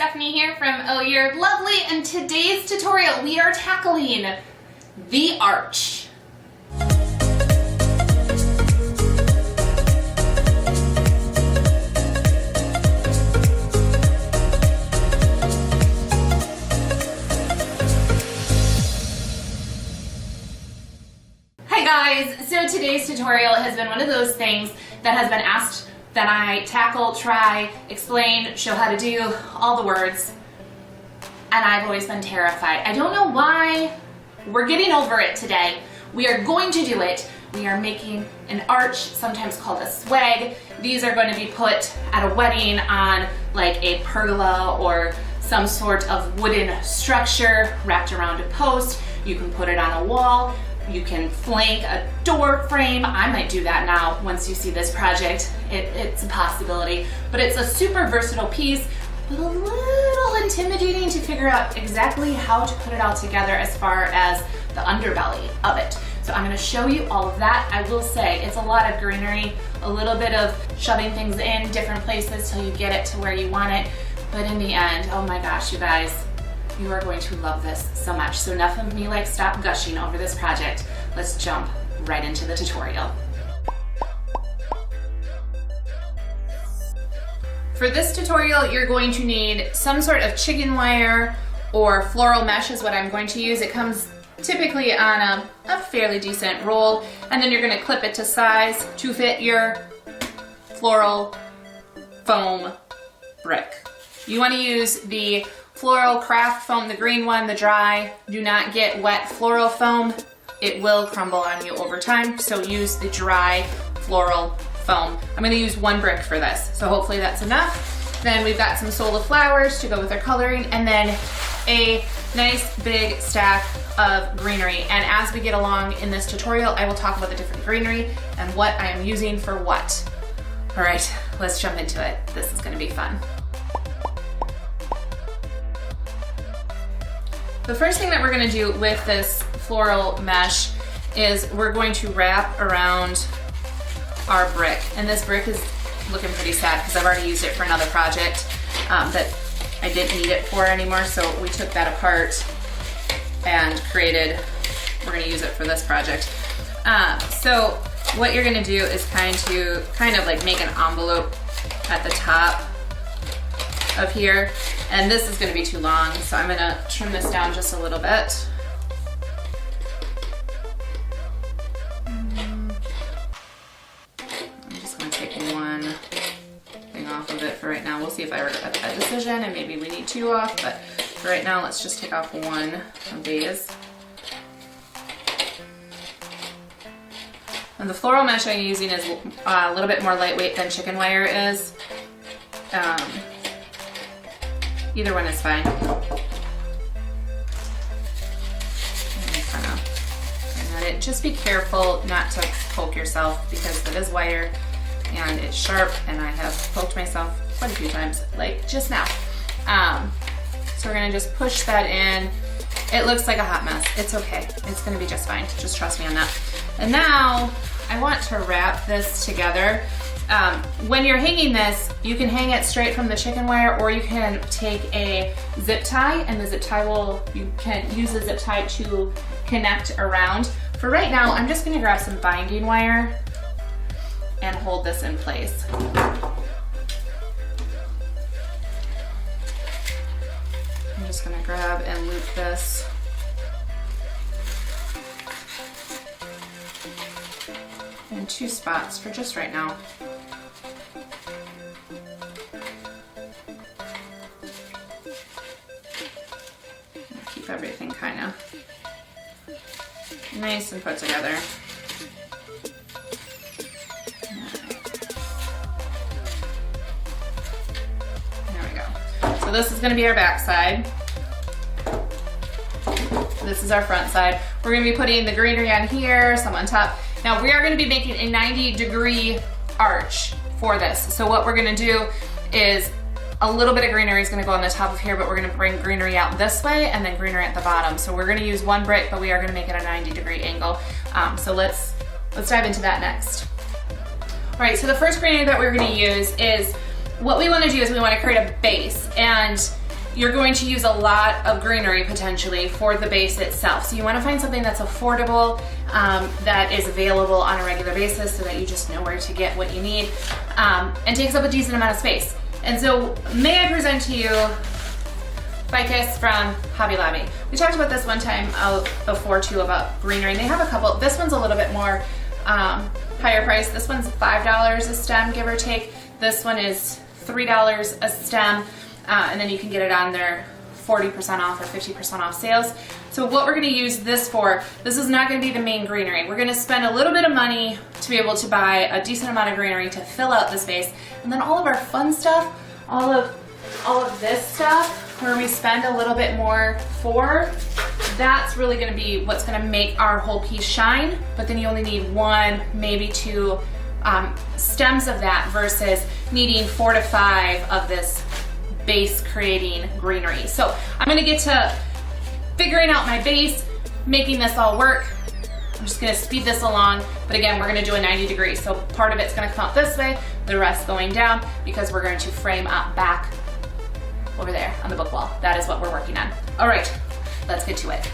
Stephanie here from Oh You're Lovely, and today's tutorial we are tackling the arch. Hi guys, so today's tutorial has been one of those things that has been asked that I tackle, try, explain, show how to do, all the words, and I've always been terrified. I don't know why. We're getting over it today. We are going to do it. We are making an arch, sometimes called a swag. These are going to be put at a wedding on like a pergola or some sort of wooden structure wrapped around a post. You can put it on a wall. You can flank a door frame. I might do that now once you see this project. It's a possibility, but it's a super versatile piece, but a little intimidating to figure out exactly how to put it all together as far as the underbelly of it. So I'm going to show you all of that. I will say it's a lot of greenery, a little bit of shoving things in different places till you get it to where you want it. But in the end, oh my gosh, you guys, you are going to love this so much. So enough of me like stop gushing over this project. Let's jump right into the tutorial. For this tutorial, you're going to need some sort of chicken wire or floral mesh is what I'm going to use. It comes typically on a fairly decent roll, and then you're going to clip it to size to fit your floral foam brick. You want to use the Floral Craft Foam, the green one, the dry. Do not get wet floral foam. It will crumble on you over time, so use the dry floral foam. I'm gonna use one brick for this, so hopefully that's enough. Then we've got some Sola flowers to go with our coloring, and then a nice big stack of greenery. And as we get along in this tutorial, I will talk about the different greenery and what I am using for what. All right, let's jump into it. This is gonna be fun. The first thing that we're going to do with this floral mesh is we're going to wrap around our brick. And this brick is looking pretty sad because I've already used it for another project that I didn't need it for anymore. So we took that apart and created, we're going to use it for this project. So what you're going to do is kind of like make an envelope at the top of here, and this is going to be too long, so I'm going to trim this down just a little bit. I'm just going to take one thing off of it for right now. We'll see if I regret that decision and maybe we need two off, but for right now let's just take off one of these. And the floral mesh I'm using is a little bit more lightweight than chicken wire is. Either one is fine. Just be careful not to poke yourself because it is wire and it's sharp, and I have poked myself quite a few times, like just now. So we're gonna just push that in. It looks like a hot mess. It's okay. It's gonna be just fine. Just trust me on that. And now I want to wrap this together. When you're hanging this, you can hang it straight from the chicken wire, or you can take a zip tie, and the zip tie you can use the zip tie to connect around. For right now, I'm just gonna grab some binding wire and hold this in place. I'm just gonna grab and loop this. In two spots for just right now. Keep everything kind of nice and put together. There we go. So this is going to be our back side. This is our front side. We're going to be putting the greenery on here, some on top. Now we are going to be making a 90-degree arch for this. So what we're going to do is a little bit of greenery is going to go on the top of here, but we're going to bring greenery out this way and then greenery at the bottom. So we're going to use one brick, but we are going to make it a 90-degree angle. So let's dive into that next. All right, so the first greenery that we're going to use is, what we want to do is we want to create a base, and you're going to use a lot of greenery potentially for the base itself. So you want to find something that's affordable, that is available on a regular basis so that you just know where to get what you need, and takes up a decent amount of space. And so may I present to you Ficus from Hobby Lobby. We talked about this one time before too about greenery. They have a couple. This one's a little bit more higher price. This one's $5 a stem, give or take. This one is $3 a stem, and then you can get it on their 40% off or 50% off sales. So what we're going to use this for, this is not going to be the main greenery. We're going to spend a little bit of money to be able to buy a decent amount of greenery to fill out the space, and then all of our fun stuff, all of this stuff where we spend a little bit more for, that's really going to be what's going to make our whole piece shine. But then you only need one, maybe two stems of that versus needing 4 to 5 of this base creating greenery. So I'm going to get to figuring out my base, making this all work. I'm just going to speed this along, but again, we're going to do a 90 degrees. So part of it's going to come out this way, the rest going down, because we're going to frame up back over there on the book wall. That is what we're working on. All right, let's get to it.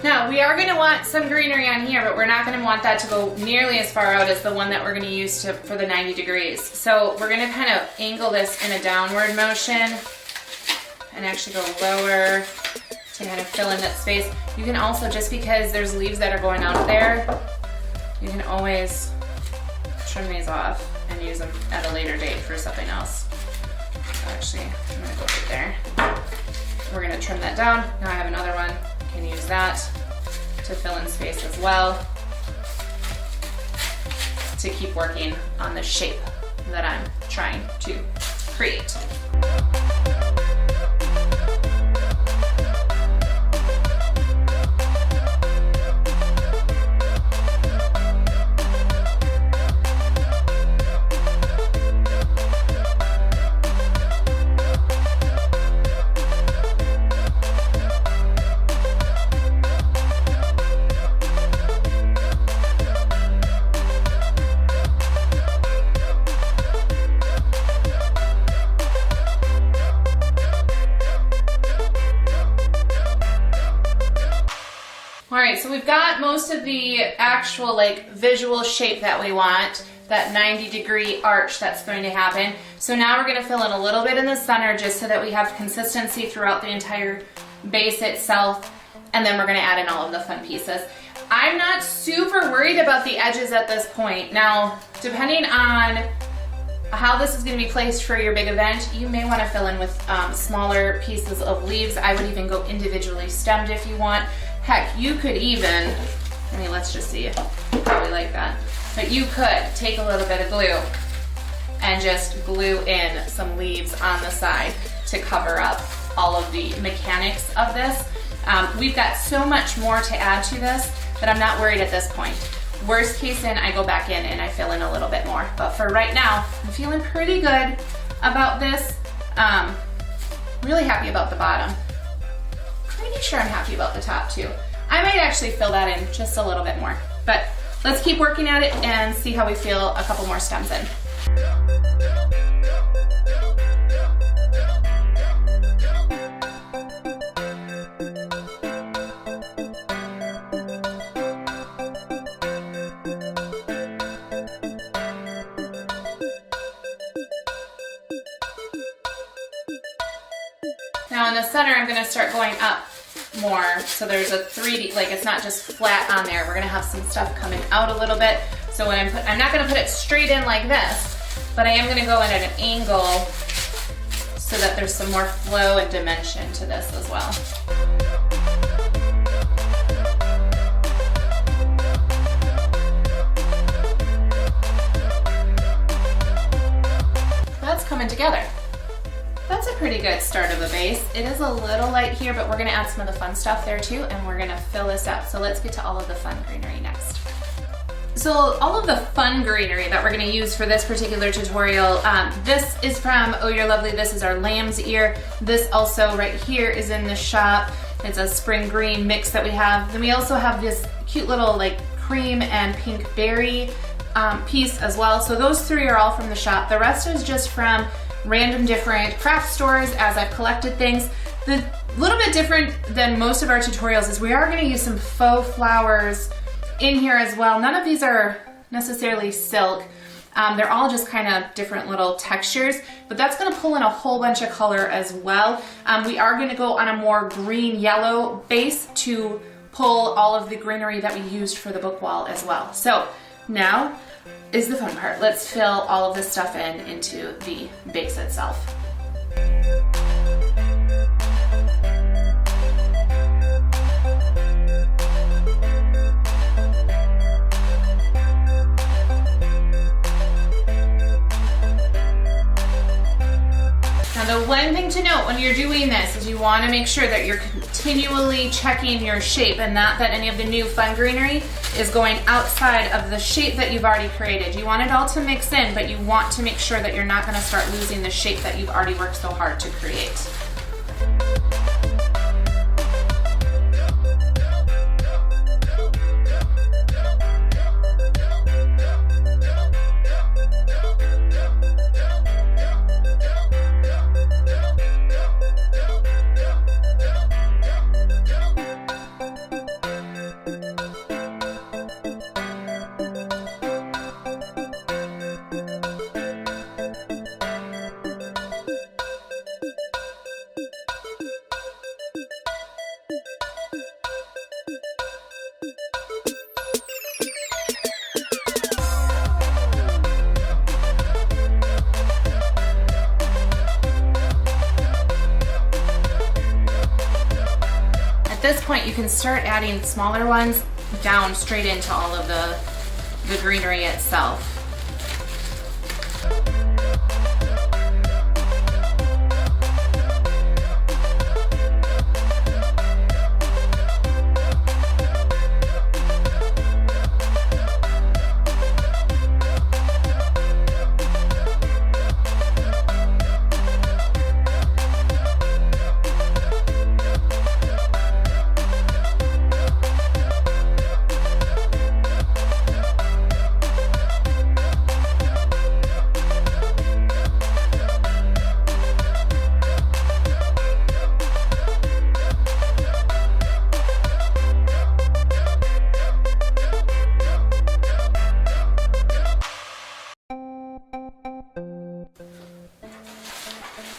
Now, we are going to want some greenery on here, but we're not going to want that to go nearly as far out as the one that we're going to use for the 90 degrees. So we're going to kind of angle this in a downward motion and actually go lower to kind of fill in that space. You can also, just because there's leaves that are going out there, you can always trim these off and use them at a later date for something else. Actually, I'm going to go right there. We're going to trim that down. Now I have another one. Can use that to fill in space as well, to keep working on the shape that I'm trying to create. Alright, so we've got most of the actual like visual shape that we want, that 90-degree arch that's going to happen. So now we're going to fill in a little bit in the center just so that we have consistency throughout the entire base itself, and then we're going to add in all of the fun pieces. I'm not super worried about the edges at this point. Now, depending on how this is going to be placed for your big event, you may want to fill in with smaller pieces of leaves. I would even go individually stemmed if you want. Heck, you could even, let's just see how we like that. But you could take a little bit of glue and just glue in some leaves on the side to cover up all of the mechanics of this. We've got so much more to add to this that I'm not worried at this point. Worst case I go back in and I fill in a little bit more. But for right now, I'm feeling pretty good about this. Really happy about the bottom. Pretty sure I'm happy about the top too. I might actually fill that in just a little bit more. But let's keep working at it and see how we feel a couple more stems in. Now in the center, I'm going to start going up more, so there's a 3D, like it's not just flat on there. We're going to have some stuff coming out a little bit. So when I'm not going to put it straight in like this, but I am going to go in at an angle so that there's some more flow and dimension to this as well. That's coming together. That's a pretty pretty good start of a base. It is a little light here, but we're gonna add some of the fun stuff there too, and we're gonna fill this up. So let's get to all of the fun greenery next. So all of the fun greenery that we're gonna use for this particular tutorial, this is from Oh You're Lovely. This is our lamb's ear. This also right here is in the shop. It's a spring green mix that we have. Then we also have this cute little like cream and pink berry piece as well. So those three are all from the shop. The rest is just from random different craft stores as I've collected things. The little bit different than most of our tutorials is we are gonna use some faux flowers in here as well. None of these are necessarily silk. They're all just kind of different little textures, but that's gonna pull in a whole bunch of color as well. We are gonna go on a more green-yellow base to pull all of the greenery that we used for the book wall as well. So now is the fun part. Let's fill all of this stuff into the base itself. Now the one thing to note when you're doing this is you want to make sure that you're continually checking your shape and not that any of the new fun greenery is going outside of the shape that you've already created. You want it all to mix in, but you want to make sure that you're not going to start losing the shape that you've already worked so hard to create. At this point, you can start adding smaller ones down straight into all of the greenery itself.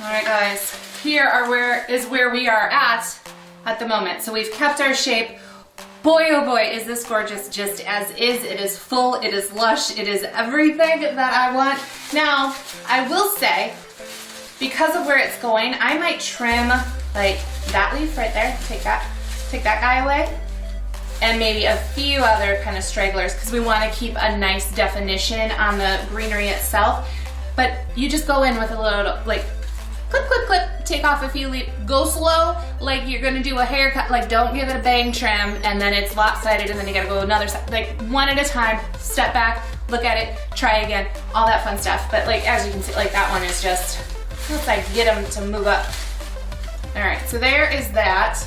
Alright guys, here is where we are at the moment. So we've kept our shape. Boy oh boy is this gorgeous just as is. It is full, it is lush, it is everything that I want. Now, I will say, because of where it's going, I might trim like that leaf right there, take that guy away, and maybe a few other kind of stragglers because we want to keep a nice definition on the greenery itself. But you just go in with a little like clip, clip, clip, take off a few leaves, go slow like you're gonna do a haircut, like don't give it a bang trim and then it's lopsided and then you gotta go another side, like one at a time, step back, look at it, try again, all that fun stuff. But like as you can see, like that one is just, let's like get them to move up. All right, so there is that.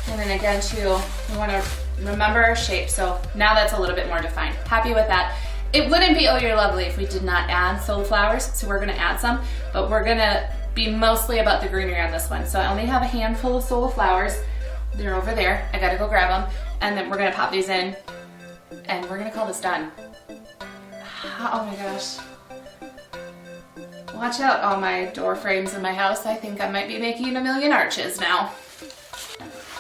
And then again too, we wanna remember our shape. So now that's a little bit more defined. Happy with that. It wouldn't be Oh You're Lovely if we did not add Sola flowers, so we're gonna add some, but we're gonna be mostly about the greenery on this one. So I only have a handful of Sola flowers. They're over there. I gotta go grab them, and then we're gonna pop these in, and we're gonna call this done. Oh my gosh. Watch out, all my door frames in my house. I think I might be making a million arches now.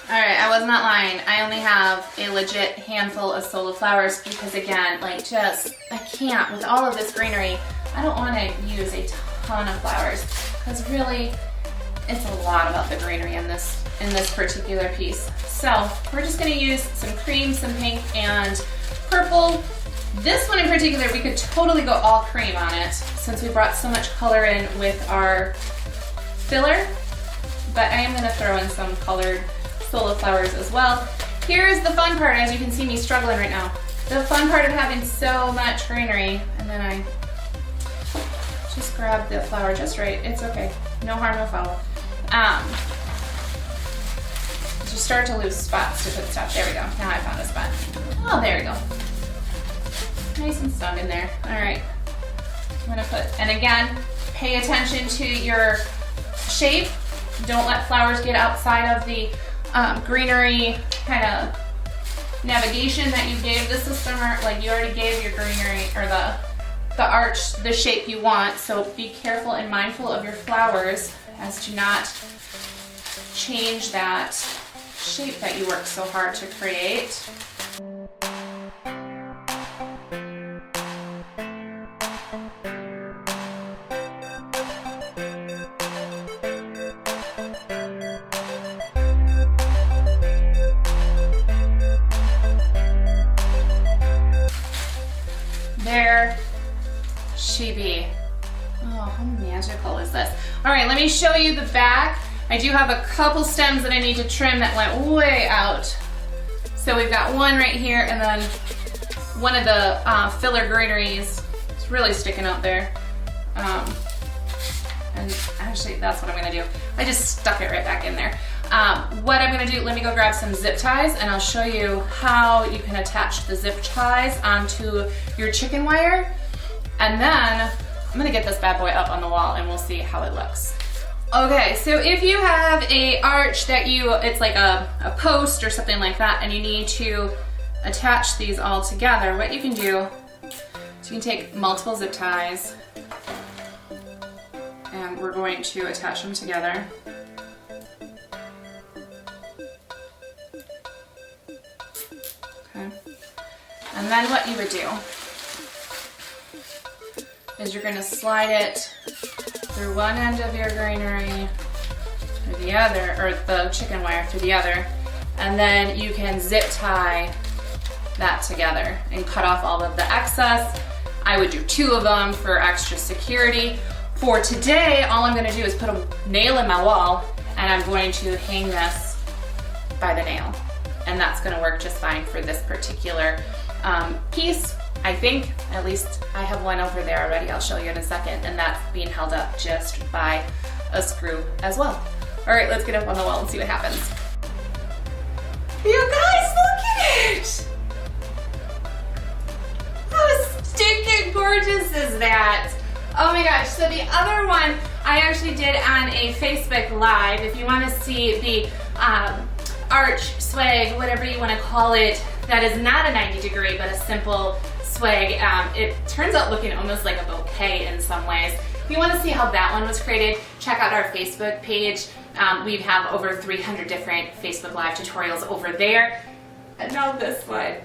All right, I was not lying. I only have a legit handful of Sola flowers because again, like just, I can't, with all of this greenery, I don't wanna use a ton of flowers because really, it's a lot about the greenery in this particular piece. So we're just gonna use some cream, some pink, and purple. This one in particular, we could totally go all cream on it since we brought so much color in with our filler, but I am gonna throw in some colored Sola flowers as well. Here's the fun part, as you can see me struggling right now. The fun part of having so much greenery, and then I just grab the flower just right. It's okay, no harm, no foul. You start to lose spots to put stuff. There we go, now I found a spot. Oh, there we go. Nice and snug in there. All right, I'm gonna put, and again, pay attention to your shape. Don't let flowers get outside of the greenery kind of navigation that you gave the system, or like you already gave your greenery or the arch the shape you want. So be careful and mindful of your flowers as to not change that shape that you worked so hard to create. There she be. Oh, how magical is this? All right, let me show you the back. I do have a couple stems that I need to trim that went way out. So we've got one right here, and then one of the filler greeneries is really sticking out there. And actually, that's what I'm gonna do. I just stuck it right back in there. What I'm gonna do, let me go grab some zip ties, and I'll show you how you can attach the zip ties onto your chicken wire. And then I'm gonna get this bad boy up on the wall and we'll see how it looks. Okay, so if you have a arch that it's like a post or something like that, and you need to attach these all together, what you can do is you can take multiple zip ties, and we're going to attach them together. Okay. And then what you would do is you're going to slide it through one end of your greenery through the other, or the chicken wire through the other, and then you can zip tie that together and cut off all of the excess. I would do 2 of them for extra security. For today, all I'm going to do is put a nail in my wall, and I'm going to hang this by the nail, and that's going to work just fine for this particular piece. I think, at least I have one over there already, I'll show you in a second, and that's being held up just by a screw as well. All right, let's get up on the wall and see what happens. You guys, look at it! How stinking gorgeous is that? Oh my gosh, so the other one I actually did on a Facebook Live. If you want to see the arch, swag, whatever you want to call it, that is not a 90-degree, but a simple swag. It turns out looking almost like a bouquet in some ways. If you want to see how that one was created, check out our Facebook page. We have over 300 different Facebook Live tutorials over there. And now this one.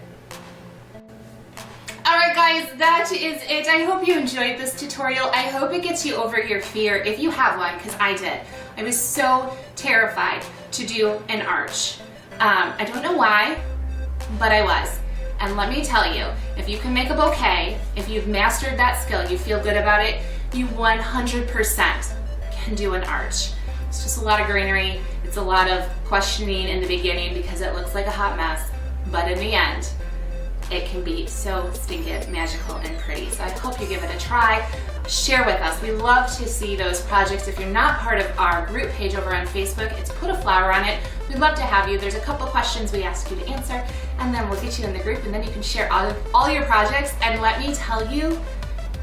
Alright guys, that is it. I hope you enjoyed this tutorial. I hope it gets you over your fear, if you have one, because I did. I was so terrified to do an arch. I don't know why, but I was. And let me tell you, if you can make a bouquet, if you've mastered that skill, you feel good about it, you 100% can do an arch. It's just a lot of greenery. It's a lot of questioning in the beginning because it looks like a hot mess. But in the end, it can be so stinking magical and pretty. So I hope you give it a try. Share with us. We love to see those projects. If you're not part of our group page over on Facebook, it's Put a Flower on It. We'd love to have you. There's a couple questions we ask you to answer, and then we'll get you in the group, and then you can share all your projects. And let me tell you,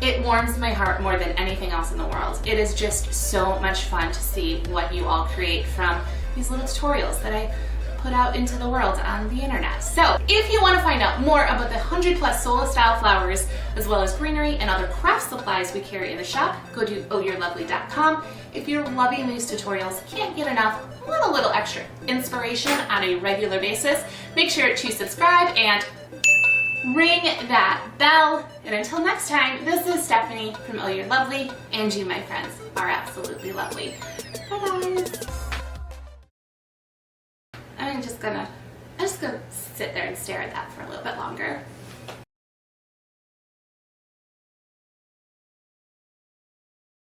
it warms my heart more than anything else in the world. It is just so much fun to see what you all create from these little tutorials that I put out into the world on the internet. So if you want to find out more about the 100+ Sola style flowers, as well as greenery and other craft supplies we carry in the shop, go to ohyourlovely.com. If you're loving these tutorials, can't get enough, want a little extra inspiration on a regular basis, make sure to subscribe and ring that bell. And until next time, this is Stephanie from Oh You're Lovely, and you, my friends, are absolutely lovely. Bye guys. I'm just gonna sit there and stare at that for a little bit longer.